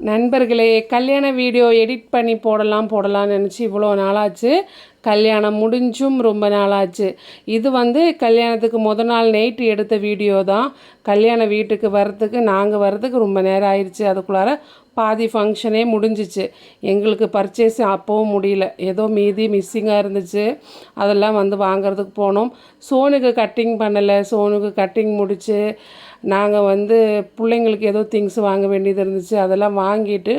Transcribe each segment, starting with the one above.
நண்பர்களே, கல்யாண video edit பண்ணி போடலாம்னு நினச்சி இவ்வளோ நாளாச்சு. கல்யாணம் முடிஞ்சும் ரொம்ப நாளாச்சு. இது கல்யாணத்துக்கு நாள் நைட்டு எடுத்த வீடியோ தான். கல்யாண வீட்டுக்கு நாங்கள் வர்றதுக்கு ரொம்ப நேரம் ஆயிடுச்சு. அதுக்குள்ளார பாதி ஃபங்க்ஷனே முடிஞ்சிச்சு. எங்களுக்கு பர்ச்சேஸ் அப்போவும் முடியல. ஏதோ மீதி மிஸ்ஸிங்காக இருந்துச்சு. அதெல்லாம் வாங்கிறதுக்கு போனோம். சோனுக்கு கட்டிங் பண்ணலை. சோனுக்கு கட்டிங் முடித்து நாங்கள் பிள்ளைங்களுக்கு ஏதோ திங்ஸ் வாங்க வேண்டியது இருந்துச்சு. அதெல்லாம் வாங்கிட்டு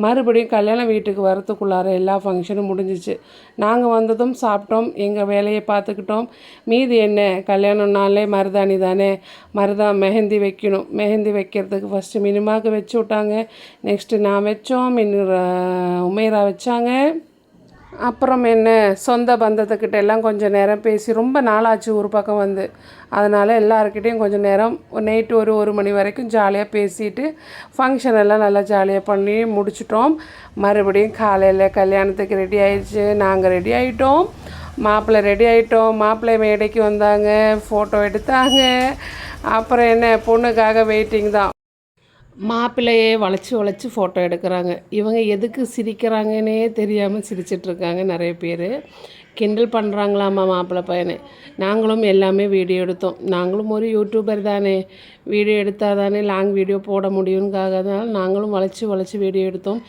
மறுபடியும் கல்யாண வீட்டுக்கு வரத்துக்குள்ளார எல்லா ஃபங்க்ஷனும் முடிஞ்சிச்சு. நாங்கள் வந்ததும் சாப்பிட்டோம், எங்கள் வேலையை பார்த்துக்கிட்டோம். மீதி என்ன, கல்யாணம் நாளே மருதாணி தானே, மெஹந்தி வைக்கணும். மெஹந்தி வைக்கிறதுக்கு ஃபஸ்ட்டு மினிமாவுக்கு வச்சு விட்டாங்க. நெக்ஸ்ட்டு நான் வச்சோம், உமேரா வச்சாங்க. அப்புறம் என்ன, சொந்த பந்தத்துக்கிட்ட எல்லாம் கொஞ்சம் நேரம் பேசி ரொம்ப நாளாச்சு ஒரு பக்கம் அதனால் எல்லாருக்கிட்டையும் கொஞ்சம் நேரம் நைட்டு ஒரு மணி வரைக்கும் ஜாலியாக பேசிட்டு ஃபங்க்ஷன் எல்லாம் நல்லா ஜாலியாக பண்ணி முடிச்சிட்டோம். மறுபடியும் காலையில் கல்யாணத்துக்கு ரெடி ஆயிடுச்சு. நாங்கள் ரெடி ஆகிட்டோம், மாப்பிள்ளை ரெடி ஆகிட்டோம். மாப்பிள்ளை மேடைக்கு வந்தாங்க, ஃபோட்டோ எடுத்தாங்க. அப்புறம் என்ன, பொண்ணுக்காக வெயிட்டிங் தான். மாப்பிள்ளையே வளைச்சி ஃபோட்டோ எடுக்கிறாங்க. இவங்க எதுக்கு சிரிக்கிறாங்கன்னே தெரியாமல் சிரிச்சிட்ருக்காங்க. நிறைய பேர் கிண்டல் பண்ணுறாங்களாம்மா மாப்பிள்ளை பையனை. நாங்களும் எல்லாமே வீடியோ எடுத்தோம். நாங்களும் ஒரு யூடியூபர் தானே, வீடியோ எடுத்தால் தானே லாங் வீடியோ போட முடியும்னுக்காக தான் நாங்களும் வளைச்சி வீடியோ எடுத்தோம்.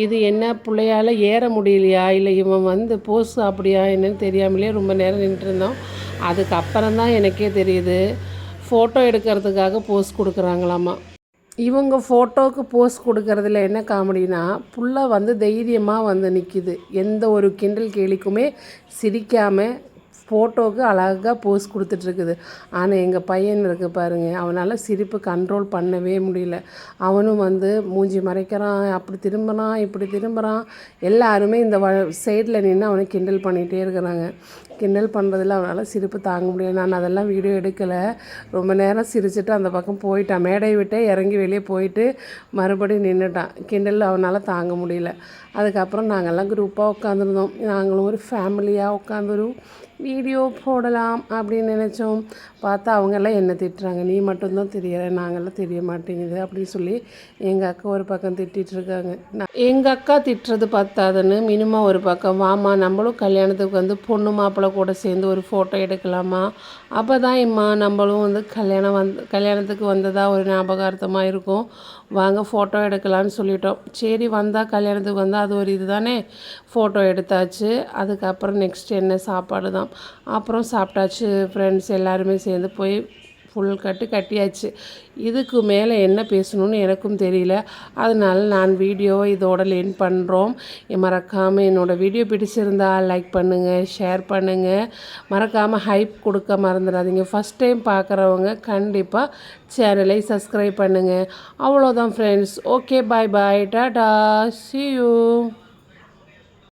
இது என்ன, பிள்ளையால் ஏற முடியலையா, இல்லை இவன் போஸ் அப்படியா என்னன்னு தெரியாமலே ரொம்ப நேரம் நின்றுருந்தோம். அதுக்கப்புறம் தான் எனக்கே தெரியுது, ஃபோட்டோ எடுக்கிறதுக்காக போஸ் கொடுக்குறாங்களாம்மா. இவங்க ஃபோட்டோவுக்கு போஸ் கொடுக்கறதுல என்ன காமெடினா, புள்ள தைரியமாக நிற்கிது. எந்த ஒரு கிண்டல் கேலிக்குமே சிரிக்காமல் ஃபோட்டோவுக்கு அழகாக போஸ் கொடுத்துட்ருக்குது. ஆனால் எங்கள் பையன் இருக்கு பாருங்கள், அவனால் சிரிப்பு கண்ட்ரோல் பண்ணவே முடியல. அவனும் மூஞ்சி மறைக்கிறான், அப்படி திரும்புகிறான், இப்படி திரும்புகிறான். எல்லாருமே இந்த சைடில் நின்று அவனை கிண்டல் பண்ணிகிட்டே இருக்கிறாங்க. கிண்டல் பண்ணுறதில் அவனால் சிரிப்பு தாங்க முடியல. நான் அதெல்லாம் வீடியோ எடுக்கலை. ரொம்ப நேரம் சிரிச்சுட்டு அந்த பக்கம் போயிட்டான். மேடையை விட்டே இறங்கி வெளியே போயிட்டு மறுபடியும் நின்றுட்டான். கிண்டல் அவனால் தாங்க முடியல. அதுக்கப்புறம் நாங்கள்லாம் குரூப்பாக உட்காந்துருந்தோம். நாங்களும் ஒரு ஃபேமிலியாக உட்காந்துரு வீடியோ போடலாம் அப்படின்னு நினச்சோம். பார்த்தா அவங்கெல்லாம் என்ன திட்டுறாங்க, நீ மட்டும்தான் தெரியற, நாங்கள்லாம் தெரிய மாட்டேங்குது அப்படின்னு சொல்லி எங்கள் அக்கா ஒரு பக்கம் திட்டிகிட்ருக்காங்க. எங்கள் அக்கா திட்டுறது பத்தாதுன்னு மினிமம் ஒரு பக்கம், வாமா நம்மளும் கல்யாணத்துக்கு பொண்ணு மாப்பிள்ளை கூட சேர்ந்து ஒரு ஃபோட்டோ எடுக்கலாமா, அப்போ தான் இம்மா நம்மளும் கல்யாணத்துக்கு வந்ததாக ஒரு ஞாபகார்த்தமாக இருக்கும், வாங்க ஃபோட்டோ எடுக்கலான்னு சொல்லிட்டோம். சரி வந்தால் கல்யாணத்துக்கு வந்தால் அது ஒரு இது தானே, ஃபோட்டோ எடுத்தாச்சு. அதுக்கப்புறம் நெக்ஸ்ட் என்ன, சாப்பாடு தான். அப்புறம் சாப்பிட்டாச்சு. ஃப்ரெண்ட்ஸ் எல்லாருமே சேர்ந்து போய் ஃபுல் கட்டியாச்சு. இதுக்கு மேலே என்ன பேசணும்னு எனக்கும் தெரியல. அதனால நான் வீடியோவை இதோட லென் பண்ணுறோம். மறக்காமல் என்னோடய வீடியோ பிடிச்சிருந்தால் லைக் பண்ணுங்கள், ஷேர் பண்ணுங்கள், மறக்காமல் ஹைப் கொடுக்க மறந்துடாதீங்க. ஃபஸ்ட் டைம் பார்க்குறவங்க கண்டிப்பாக சேனலை சப்ஸ்கிரைப் பண்ணுங்கள். அவ்வளோதான் friends. Okay, bye bye, Tata, see you.